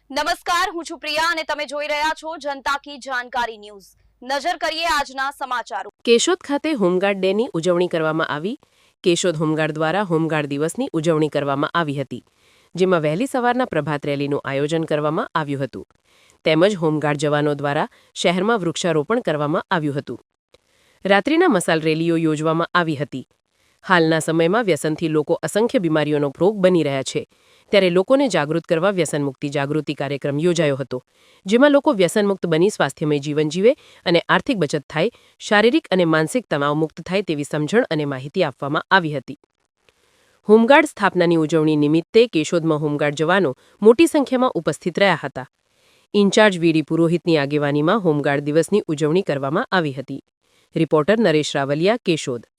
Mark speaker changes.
Speaker 1: નમસ્કાર, હું છું પ્રિયા અને તમે જોઈ રહ્યા છો જનતા કી જાણકારી ન્યૂઝ। નજર કરીએ આજના સમાચારો।
Speaker 2: કેશોદ ખાતે હોમગાર્ડ ડેની ઉજવણી કરવામાં આવી। કેશોદ હોમગાર્ડ દ્વારા હોમગાર્ડ દિવસની ઉજવણી કરવામાં આવી હતી, જેમાં વહેલી સવારના પ્રભાત રેલીનું આયોજન કરવામાં આવ્યું હતું, તેમજ હોમગાર્ડ જવાનો દ્વારા શહેરમાં વૃક્ષારોપણ કરવામાં આવ્યું હતું। રાત્રિના મસાલ રેલીઓ યોજવામાં આવી હતી। હાલના સમયમાં વ્યસનથી લોકો અસંખ્ય બીમારીઓનો ભોગ બની રહ્યા છે, ત્યારે લોકોને જાગૃત કરવા વ્યસન મુક્તિ જાગૃતિ કાર્યક્રમ યોજાયો હતો, જેમાં લોકો વ્યસનમુક્ત બની સ્વાસ્થ્યમય જીવન જીવે અને આર્થિક બચત થાય, શારીરિક અને માનસિક તણાવ મુક્ત થાય તેવી સમજણ અને માહિતી આપવામાં આવી હતી। હોમગાર્ડ સ્થાપનાની ઉજવણી નિમિત્તે કેશોદમાં હોમગાર્ડ જવાનો મોટી સંખ્યામાં ઉપસ્થિત રહ્યા હતા। ઇન્ચાર્જ વીડી પુરોહિતની આગેવાનીમાં હોમગાર્ડ દિવસની ઉજવણી કરવામાં આવી હતી। રિપોર્ટર નરેશ રાવલિયા, કેશોદ।